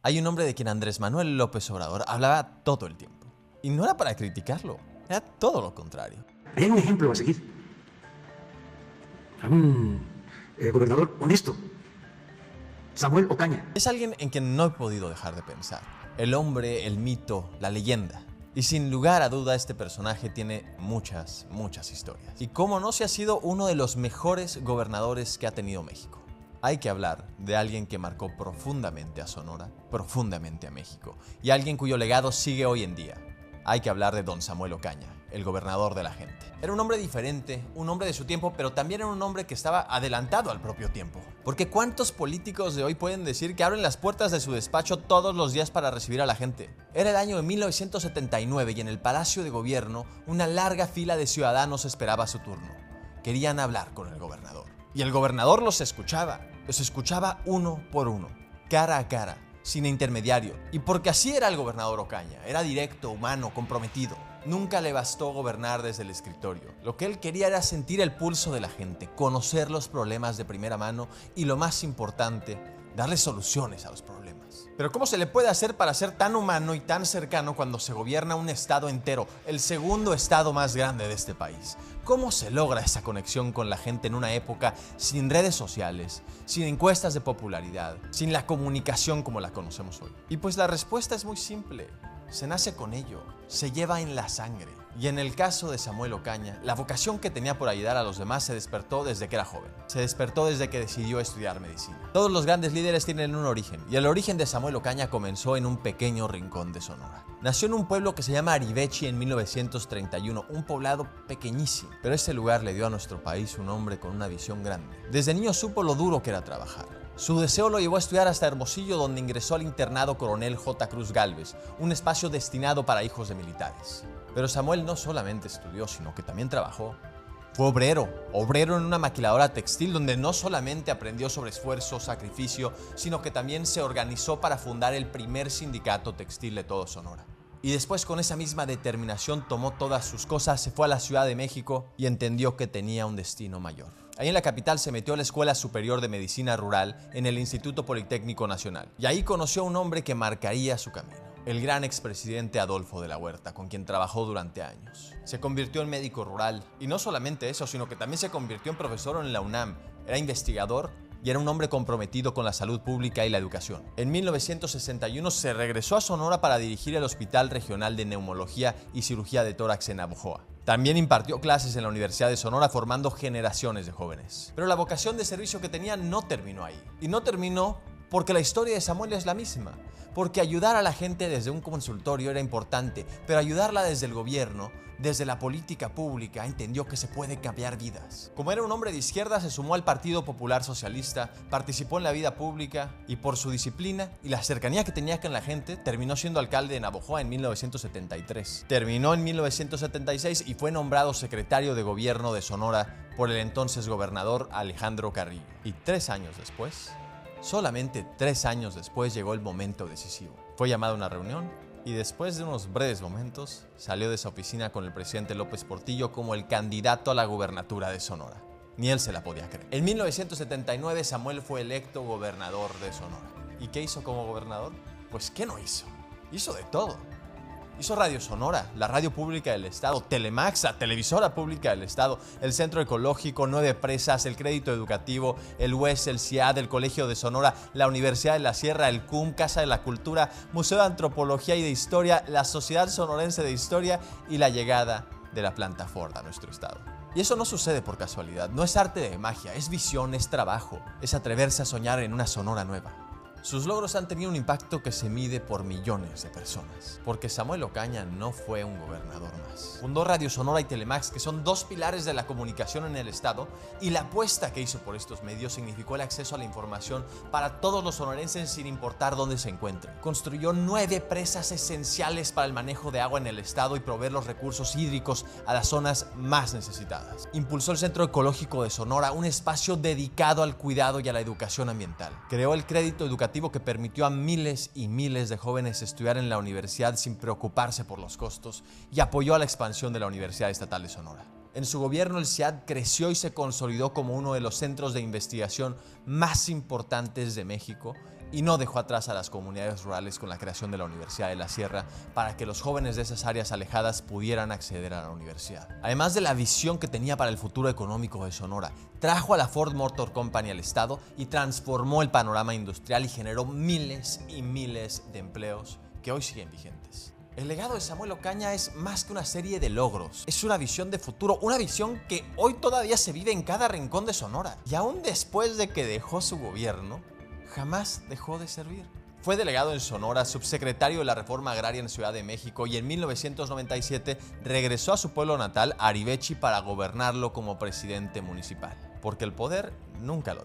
Hay un hombre de quien Andrés Manuel López Obrador hablaba todo el tiempo. Y no era para criticarlo, era todo lo contrario. Hay un ejemplo a seguir. A un gobernador honesto, Samuel Ocaña. Es alguien en quien no he podido dejar de pensar. El hombre, el mito, la leyenda. Y sin lugar a duda este personaje tiene muchas historias. Y cómo no, se ha sido uno de los mejores gobernadores que ha tenido México. Hay que hablar de alguien que marcó profundamente a Sonora, profundamente a México, y alguien cuyo legado sigue hoy en día. Hay que hablar de don Samuel Ocaña, el gobernador de la gente. Era un hombre diferente, un hombre de su tiempo, pero también era un hombre que estaba adelantado al propio tiempo. Porque ¿cuántos políticos de hoy pueden decir que abren las puertas de su despacho todos los días para recibir a la gente? Era el año de 1979 y en el Palacio de Gobierno una larga fila de ciudadanos esperaba su turno. Querían hablar con el gobernador. Y el gobernador los escuchaba uno por uno, cara a cara, sin intermediario. Y porque así era el gobernador Ocaña, era directo, humano, comprometido. Nunca le bastó gobernar desde el escritorio. Lo que él quería era sentir el pulso de la gente, conocer los problemas de primera mano y, lo más importante, darle soluciones a los problemas. Pero ¿cómo se le puede hacer para ser tan humano y tan cercano cuando se gobierna un estado entero, el segundo estado más grande de este país? ¿Cómo se logra esa conexión con la gente en una época sin redes sociales, sin encuestas de popularidad, sin la comunicación como la conocemos hoy? Y pues la respuesta es muy simple. Se nace con ello, se lleva en la sangre. Y en el caso de Samuel Ocaña, la vocación que tenía por ayudar a los demás se despertó desde que era joven. Se despertó desde que decidió estudiar medicina. Todos los grandes líderes tienen un origen, y el origen de Samuel Ocaña comenzó en un pequeño rincón de Sonora. Nació en un pueblo que se llama Arivechi en 1931, un poblado pequeñísimo. Pero ese lugar le dio a nuestro país un hombre con una visión grande. Desde niño supo lo duro que era trabajar. Su deseo lo llevó a estudiar hasta Hermosillo, donde ingresó al internado Coronel J. Cruz Gálvez, un espacio destinado para hijos de militares. Pero Samuel no solamente estudió, sino que también trabajó. Fue obrero en una maquiladora textil donde no solamente aprendió sobre esfuerzo, sacrificio, sino que también se organizó para fundar el primer sindicato textil de todo Sonora. Y después, con esa misma determinación, tomó todas sus cosas, se fue a la Ciudad de México y entendió que tenía un destino mayor. Ahí en la capital se metió a la Escuela Superior de Medicina Rural en el Instituto Politécnico Nacional. Y ahí conoció a un hombre que marcaría su camino. El gran expresidente Adolfo de la Huerta, con quien trabajó durante años. Se convirtió en médico rural. Y no solamente eso, sino que también se convirtió en profesor en la UNAM. Era investigador y era un hombre comprometido con la salud pública y la educación. En 1961 se regresó a Sonora para dirigir el Hospital Regional de Neumología y Cirugía de Tórax en Navojoa. También impartió clases en la Universidad de Sonora formando generaciones de jóvenes. Pero la vocación de servicio que tenía no terminó ahí. Y no terminó porque la historia de Samuel es la misma. Porque ayudar a la gente desde un consultorio era importante, pero ayudarla desde el gobierno, desde la política pública, entendió que se puede cambiar vidas. Como era un hombre de izquierda, se sumó al Partido Popular Socialista, participó en la vida pública y por su disciplina y la cercanía que tenía con la gente, terminó siendo alcalde de Navojoa en 1973. Terminó en 1976 y fue nombrado secretario de gobierno de Sonora por el entonces gobernador Alejandro Carrillo. Y 3 años después, solamente 3 años después, llegó el momento decisivo. Fue llamado a una reunión y después de unos breves momentos salió de esa oficina con el presidente López Portillo como el candidato a la gubernatura de Sonora. Ni él se la podía creer. En 1979 Samuel fue electo gobernador de Sonora. ¿Y qué hizo como gobernador? Pues ¿qué no hizo? Hizo de todo. Hizo Radio Sonora, la radio pública del estado, Telemax, la televisora pública del estado, el Centro Ecológico, 9 presas, el Crédito Educativo, el UES, el CIAD, el Colegio de Sonora, la Universidad de la Sierra, el CUM, Casa de la Cultura, Museo de Antropología y de Historia, la Sociedad Sonorense de Historia y la llegada de la planta Ford a nuestro estado. Y eso no sucede por casualidad, no es arte de magia, es visión, es trabajo, es atreverse a soñar en una Sonora nueva. Sus logros han tenido un impacto que se mide por millones de personas, porque Samuel Ocaña no fue un gobernador más. Fundó Radio Sonora y Telemax, que son 2 pilares de la comunicación en el estado, y la apuesta que hizo por estos medios significó el acceso a la información para todos los sonorenses sin importar dónde se encuentren. Construyó 9 presas esenciales para el manejo de agua en el estado y proveer los recursos hídricos a las zonas más necesitadas. Impulsó el Centro Ecológico de Sonora, un espacio dedicado al cuidado y a la educación ambiental. Creó el Crédito Educativo, que permitió a miles y miles de jóvenes estudiar en la universidad sin preocuparse por los costos, y apoyó a la expansión de la Universidad Estatal de Sonora. En su gobierno, el CIAD creció y se consolidó como uno de los centros de investigación más importantes de México y no dejó atrás a las comunidades rurales con la creación de la Universidad de la Sierra para que los jóvenes de esas áreas alejadas pudieran acceder a la universidad. Además de la visión que tenía para el futuro económico de Sonora, trajo a la Ford Motor Company al estado y transformó el panorama industrial y generó miles y miles de empleos que hoy siguen vigentes. El legado de Samuel Ocaña es más que una serie de logros, es una visión de futuro, una visión que hoy todavía se vive en cada rincón de Sonora. Y aún después de que dejó su gobierno, jamás dejó de servir. Fue delegado en Sonora, subsecretario de la Reforma Agraria en Ciudad de México y en 1997 regresó a su pueblo natal, Arivechi, para gobernarlo como presidente municipal. Porque el poder nunca lo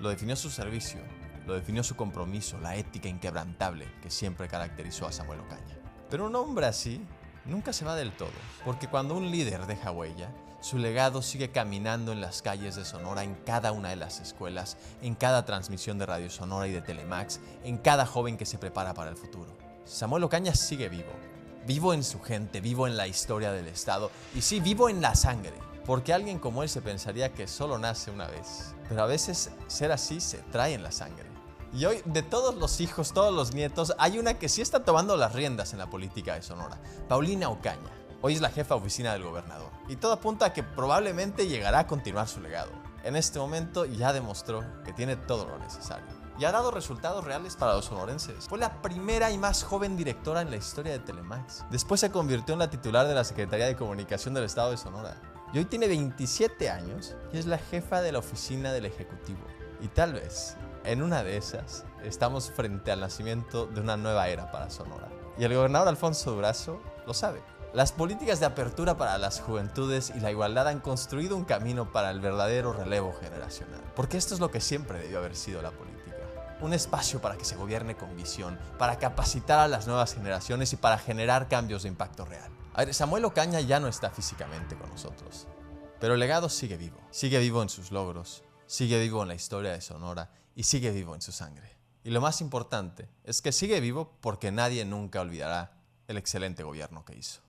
definió su servicio, lo definió su compromiso, la ética inquebrantable que siempre caracterizó a Samuel Ocaña. Pero un hombre así nunca se va del todo, porque cuando un líder deja huella, su legado sigue caminando en las calles de Sonora, en cada una de las escuelas, en cada transmisión de Radio Sonora y de Telemax, en cada joven que se prepara para el futuro. Samuel Ocaña sigue vivo, vivo en su gente, vivo en la historia del estado y sí, vivo en la sangre, porque alguien como él se pensaría que solo nace una vez, pero a veces ser así se trae en la sangre. Y hoy, de todos los hijos, todos los nietos, hay una que sí está tomando las riendas en la política de Sonora, Paulina Ocaña. Hoy es la jefa de oficina del gobernador. Y todo apunta a que probablemente llegará a continuar su legado. En este momento ya demostró que tiene todo lo necesario. Y ha dado resultados reales para los sonorenses. Fue la primera y más joven directora en la historia de Telemax. Después se convirtió en la titular de la Secretaría de Comunicación del Estado de Sonora. Y hoy tiene 27 años y es la jefa de la oficina del Ejecutivo. Y tal vez, en una de esas, estamos frente al nacimiento de una nueva era para Sonora. Y el gobernador Alfonso Durazo lo sabe. Las políticas de apertura para las juventudes y la igualdad han construido un camino para el verdadero relevo generacional. Porque esto es lo que siempre debió haber sido la política. Un espacio para que se gobierne con visión, para capacitar a las nuevas generaciones y para generar cambios de impacto real. A ver, Samuel Ocaña ya no está físicamente con nosotros, pero el legado sigue vivo. Sigue vivo en sus logros, sigue vivo en la historia de Sonora y sigue vivo en su sangre. Y lo más importante es que sigue vivo porque nadie nunca olvidará el excelente gobierno que hizo.